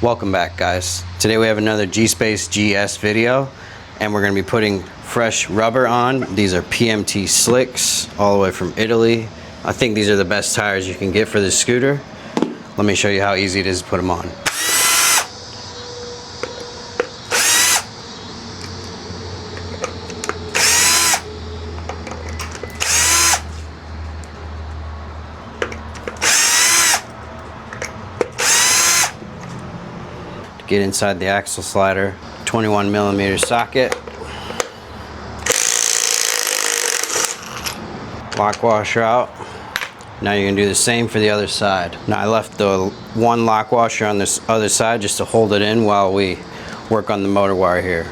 Welcome back, guys. Today we have another GSpace GS video, and we're going to be putting fresh rubber on. These are PMT slicks all the way from Italy. I think these are the best tires you can get for this scooter. Let me show you how easy it is to put them on. Get inside the axle slider, 21mm socket, lock washer out. Now you're gonna do the same for the other side. Now I left the one lock washer on this other side just to hold it in while we work on the motor wire here.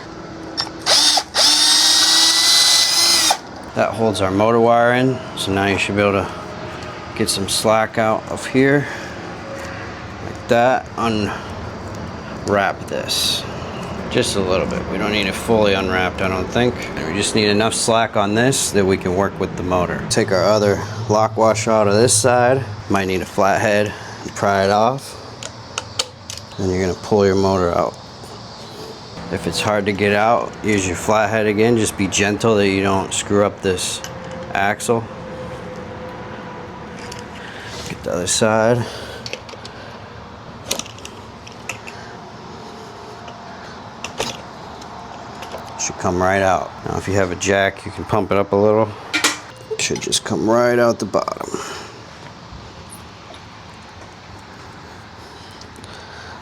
That holds our motor wire in, so now you should be able to get some slack out of here, like that. Unwrap this just a little bit. We don't need it fully unwrapped, I don't think. We just need enough slack on this that we can work with the motor. Take our other lock washer out of this side. Might need a flathead and pry it off. Then you're gonna pull your motor out. If it's hard to get out, use your flathead again. Just be gentle that you don't screw up this axle. Get the other side. Should come right out. Now if you have a jack, you can pump it up a little. It should just come right out the bottom.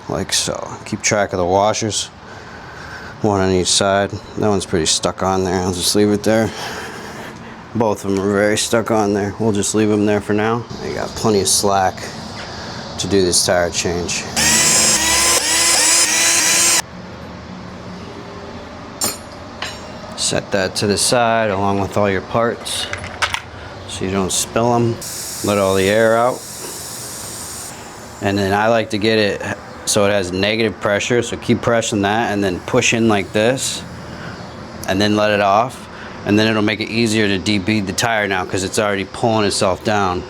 Like so. Keep track of the washers. One on each side. That one's pretty stuck on there. I'll just leave it there. Both of them are very stuck on there. We'll just leave them there for now. I got plenty of slack to do this tire change. Set that to the side along with all your parts so you don't spill them. Let all the air out. And then I like to get it so it has negative pressure, so keep pressing that and then push in like this and then let it off, and then it'll make it easier to debead the tire now because it's already pulling itself down.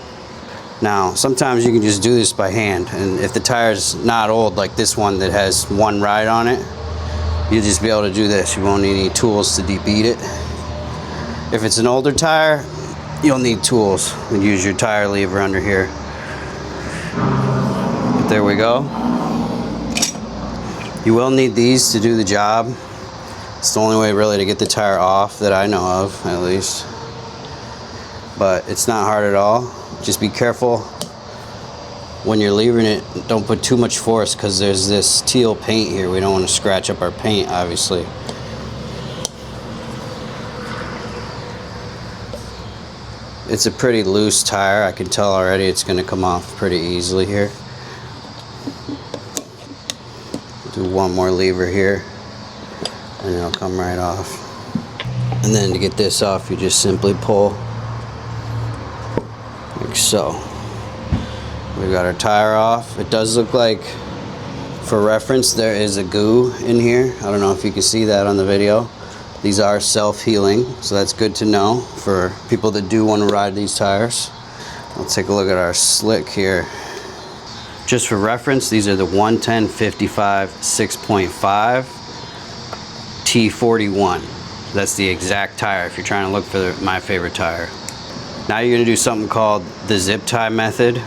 Now sometimes you can just do this by hand, and if the tire's not old like this one that has one ride on it, you'll just be able to do this. You won't need any tools to debead it. If it's an older tire, you'll need tools. You use your tire lever under here. But there we go. You will need these to do the job. It's the only way really to get the tire off that I know of, at least. But it's not hard at all. Just be careful when you're levering it. Don't put too much force because there's this teal paint here. We don't want to scratch up our paint, obviously. It's a pretty loose tire. I can tell already it's going to come off pretty easily here. Do one more lever here and it'll come right off. And then to get this off, you just simply pull like so. We got our tire off. It does look like, for reference, there is a goo in here. I don't know if you can see that on the video. These are self-healing, so that's good to know for people that do want to ride these tires. Let's take a look at our slick here. Just for reference, these are the 110/55 6.5 T41. That's the exact tire if you're trying to look for my favorite tire. Now you're going to do something called the zip tie method.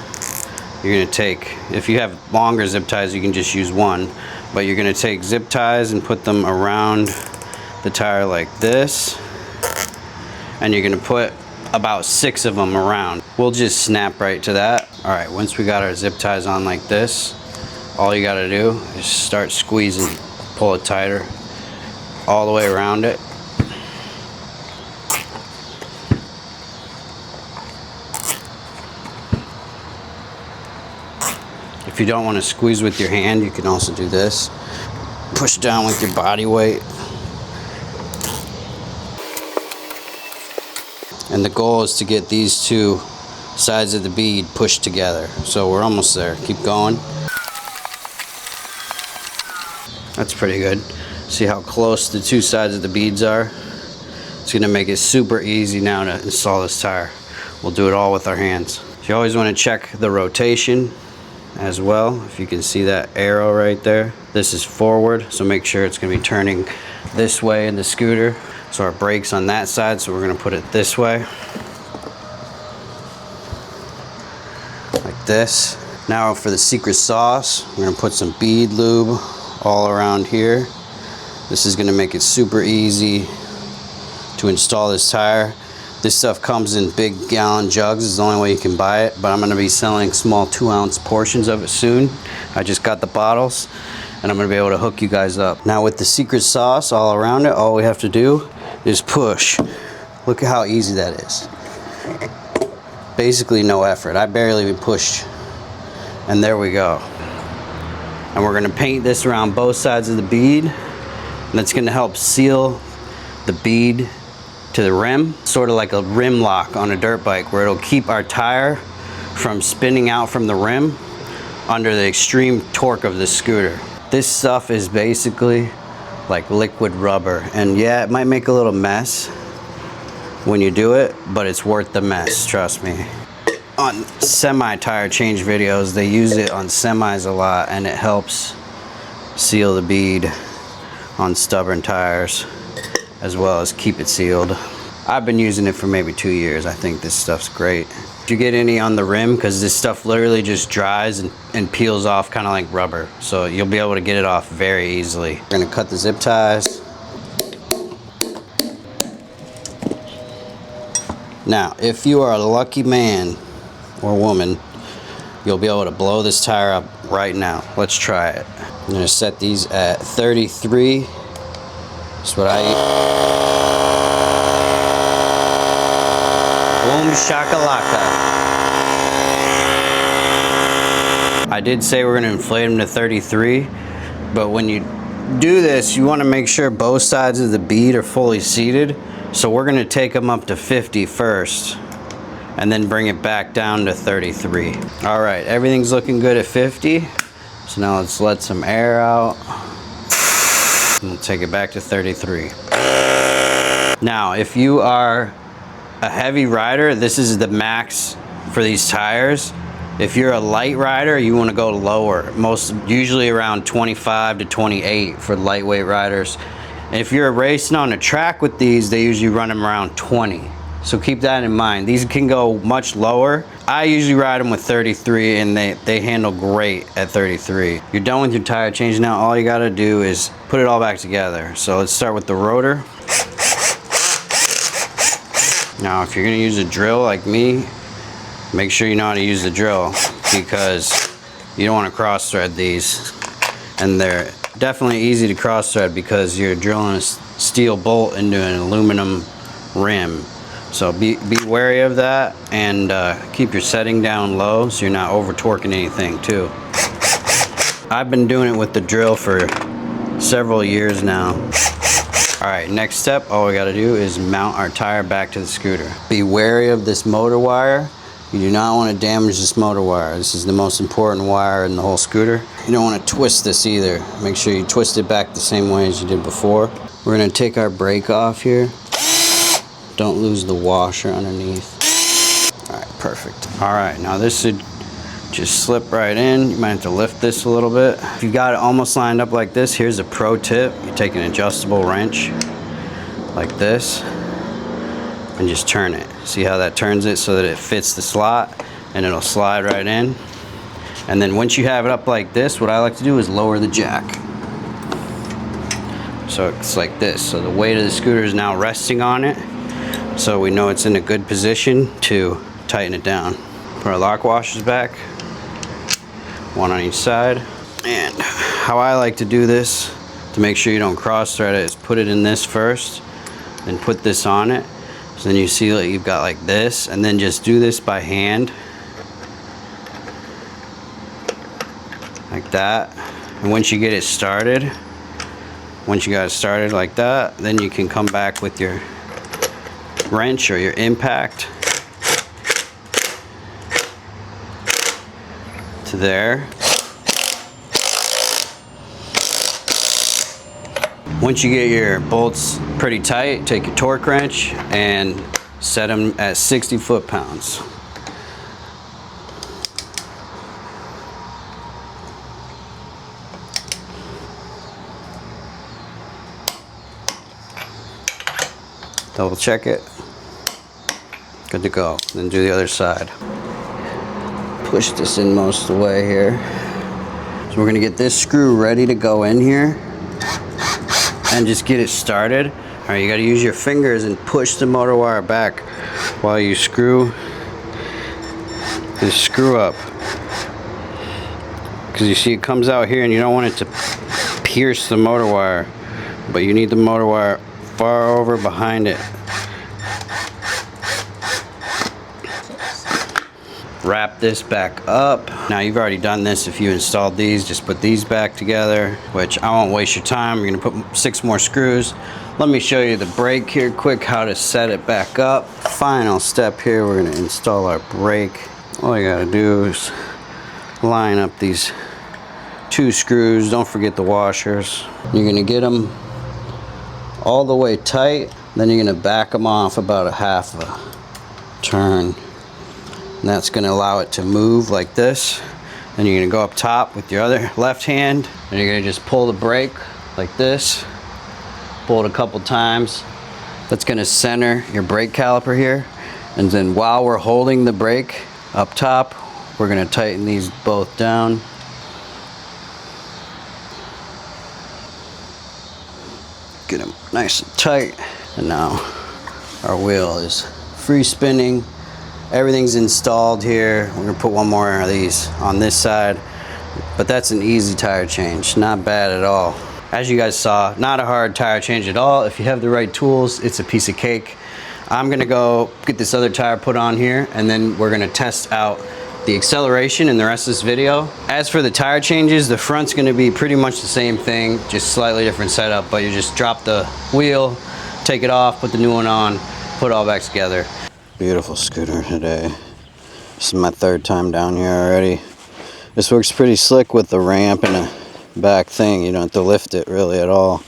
You're going to take, if you have longer zip ties, you can just use one, but you're going to take zip ties and put them around the tire like this, and you're going to put about 6 of them around. We'll just snap right to that. All right, once we got our zip ties on like this, all you got to do is start squeezing, pull it tighter all the way around it. If you don't want to squeeze with your hand, you can also do this. Push down with your body weight. And the goal is to get these two sides of the bead pushed together. So we're almost there. Keep going. That's pretty good. See how close the two sides of the beads are? It's going to make it super easy now to install this tire. We'll do it all with our hands. So you always want to check the rotation as well. If you can see that arrow right there, this is forward, so make sure it's going to be turning this way in the scooter. So our brake's on that side, so we're going to put it this way, like this. Now for the secret sauce, we're going to put some bead lube all around here. This is going to make it super easy to install this tire. This stuff comes in big gallon jugs. It's the only way you can buy it, but I'm going to be selling small 2-ounce portions of it soon. I just got the bottles, and I'm going to be able to hook you guys up. Now with the secret sauce all around it, all we have to do is push. Look at how easy that is. Basically no effort. I barely even pushed, and there we go. And we're going to paint this around both sides of the bead, and that's going to help seal the bead to the rim, sort of like a rim lock on a dirt bike, where it'll keep our tire from spinning out from the rim under the extreme torque of the scooter. This stuff is basically like liquid rubber, and yeah, it might make a little mess when you do it, but it's worth the mess, trust me. On semi tire change videos, they use it on semis a lot, and it helps seal the bead on stubborn tires, as well as keep it sealed. I've been using it for maybe 2 years. I think this stuff's great. If you get any on the rim, because this stuff literally just dries and peels off kind of like rubber, so you'll be able to get it off very easily. We're gonna cut the zip ties. Now, if you are a lucky man or woman, you'll be able to blow this tire up right now. Let's try it. I'm gonna set these at 33. That's what I eat. Boom shakalaka. I did say we're gonna inflate them to 33, but when you do this, you wanna make sure both sides of the bead are fully seated. So we're gonna take them up to 50 first, and then bring it back down to 33. All right, everything's looking good at 50. So now let's let some air out. And we'll take it back to 33. Now, if you are a heavy rider, this is the max for these tires. If you're a light rider, you want to go lower. Usually around 25 to 28 for lightweight riders. And if you're racing on a track with these, they usually run them around 20. So keep that in mind. These can go much lower. I usually ride them with 33, and they handle great at 33. You're done with your tire change now. All you gotta do is put it all back together. So let's start with the rotor. Now, if you're gonna use a drill like me, make sure you know how to use the drill, because you don't wanna cross thread these. And they're definitely easy to cross thread because you're drilling a steel bolt into an aluminum rim. So be wary of that, and keep your setting down low so you're not over torquing anything too. I've been doing it with the drill for several years now. All right, next step, all we gotta do is mount our tire back to the scooter. Be wary of this motor wire. You do not want to damage this motor wire. This is the most important wire in the whole scooter. You don't want to twist this either. Make sure you twist it back the same way as you did before. We're gonna take our brake off here. Don't lose the washer underneath. All right, perfect. All right, now this should just slip right in. You might have to lift this a little bit. If you got it almost lined up like this, here's a pro tip. You take an adjustable wrench like this and just turn it. See how that turns it so that it fits the slot, and it'll slide right in. And then once you have it up like this, what I like to do is lower the jack. So it's like this. So the weight of the scooter is now resting on it. So we know it's in a good position to tighten it down. Put our lock washers back, one on each side. And how I like to do this to make sure you don't cross thread it is put it in this first, then put this on it. So then you see that you've got like this, and then just do this by hand, like that. And once you get it started, once you got it started like that, then you can come back with your wrench or your impact to there. Once you get your bolts pretty tight, take your torque wrench and set them at 60 foot-pounds. Double check it. Good to go. Then do the other side. Push this in most of the way here. So we're gonna get this screw ready to go in here and just get it started. All right, you gotta use your fingers and push the motor wire back while you screw this screw up. Because you see it comes out here and you don't want it to pierce the motor wire, but you need the motor wire far over behind it. Wrap this back up. Now you've already done this if you installed these. Just put these back together, which I won't waste your time. You're gonna put 6 more screws. Let me show you the brake here quick, how to set it back up. Final step here, we're gonna install our brake. All you gotta do is line up these 2 screws. Don't forget the washers. You're gonna get them all the way tight. Then you're gonna back them off about a half a turn. And that's going to allow it to move like this. Then you're going to go up top with your other left hand and you're going to just pull the brake like this. Pull it a couple times. That's going to center your brake caliper here. And then while we're holding the brake up top, we're going to tighten these both down. Get them nice and tight. And now our wheel is free spinning. Everything's installed here. We're gonna put 1 more of these on this side, but that's an easy tire change. Not bad at all. As you guys saw, not a hard tire change at all. If you have the right tools, it's a piece of cake. I'm gonna go get this other tire put on here, and then we're gonna test out the acceleration in the rest of this video. As for the tire changes, the front's gonna be pretty much the same thing, just slightly different setup, but you just drop the wheel, take it off, put the new one on, put it all back together. Beautiful scooter today. This is my 3rd time down here already. This works pretty slick with the ramp and a back thing. You don't have to lift it really at all.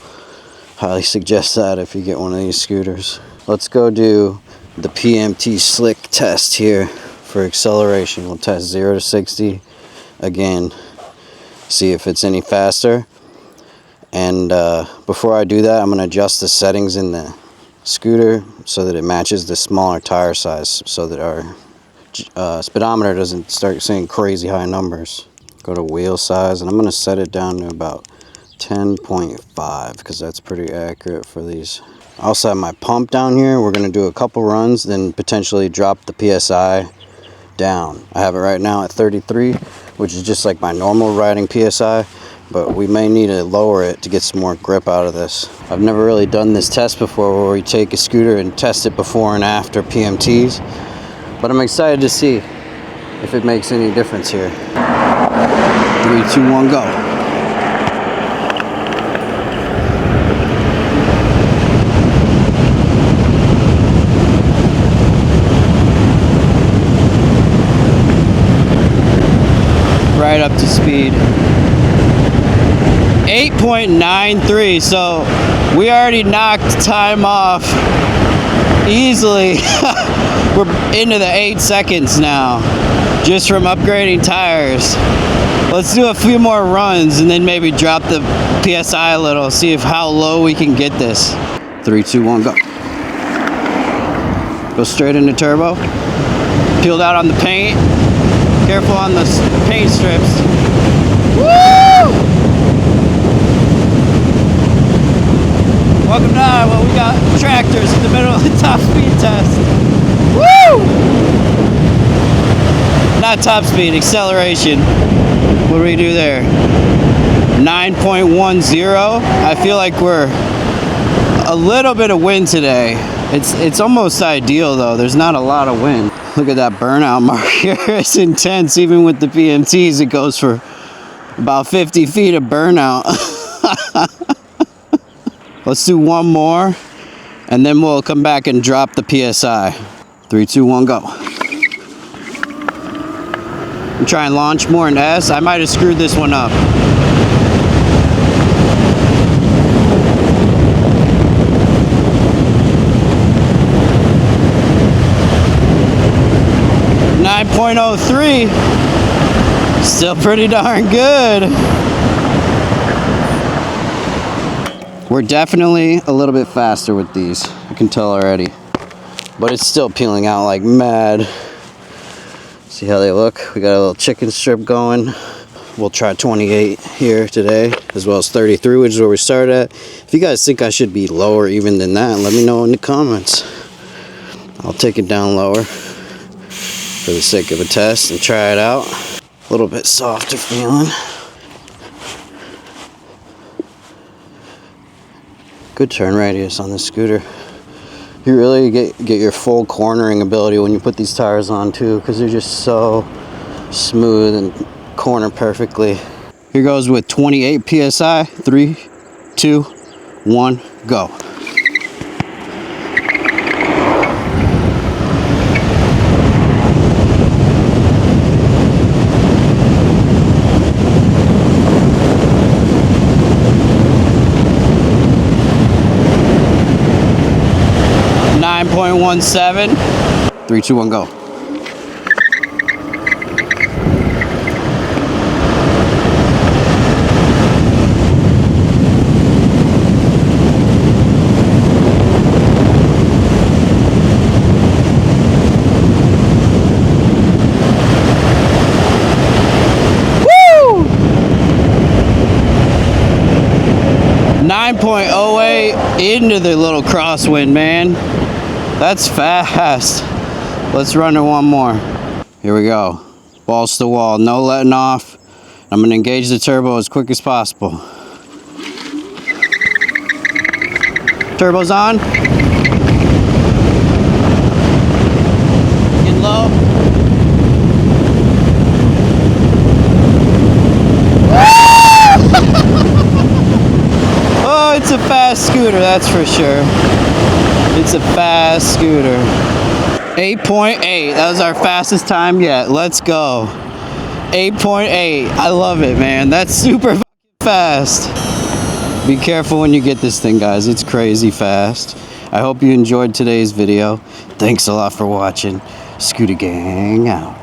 Highly suggest that if you get one of these scooters. Let's go do the PMT slick test here for acceleration. We'll test 0 to 60 again. See if it's any faster. And before I do that, I'm going to adjust the settings in the scooter so that it matches the smaller tire size, so that our speedometer doesn't start saying crazy high numbers. Go to wheel size, and I'm going to set it down to about 10.5 because that's pretty accurate for these. I also have my pump down here. We're going to do a couple runs, then potentially drop the PSI down. I have it right now at 33, which is just like my normal riding PSI, but we may need to lower it to get some more grip out of this. I've never really done this test before where we take a scooter and test it before and after PMTs, but I'm excited to see if it makes any difference here. 3, 2, 1, go. Right up to speed. 8.93, so we already knocked time off easily. We're into the 8 seconds now, just from upgrading tires. Let's do a few more runs and then maybe drop the PSI a little, see if how low we can get this. 3, 2, 1, go. Go straight into turbo. Peeled out on the paint. Careful on the paint strips. Woo! Welcome to Iowa. We got tractors in the middle of the top speed test. Woo! Not top speed, acceleration. What do we do there? 9.10. I feel like we're a little bit of wind today. It's almost ideal though. There's not a lot of wind. Look at that burnout mark here. It's intense. Even with the PMTs, it goes for about 50 feet of burnout. Let's do 1 more, and then we'll come back and drop the PSI. 3, 2, 1, go. I'm trying to launch more in S. I might have screwed this one up. .03, still pretty darn good. We're definitely a little bit faster with these. I can tell already. But it's still peeling out like mad. See how they look? We got a little chicken strip going. We'll try 28 here today, as well as 33, which is where we started at. If you guys think I should be lower even than that, let me know in the comments. I'll take it down lower for the sake of a test and try it out. A little bit softer feeling. Good turn radius on this scooter. You really get your full cornering ability when you put these tires on too, because they're just so smooth and corner perfectly. Here goes with 28 PSI. 3, 2, 1, go. .17. 3, 2, 1, go. Woo! 9.08 into the little crosswind, man. That's fast. Let's run it one more. Here we go. Balls to the wall, no letting off. I'm gonna engage the turbo as quick as possible. Turbo's on. Getting low. Oh, it's a fast scooter, that's for sure. It's a fast scooter. 8.8. That was our fastest time yet. Let's go. 8.8. I love it, man. That's super fast. Be careful when you get this thing, guys. It's crazy fast. I hope you enjoyed today's video. Thanks a lot for watching. Scoota gang out.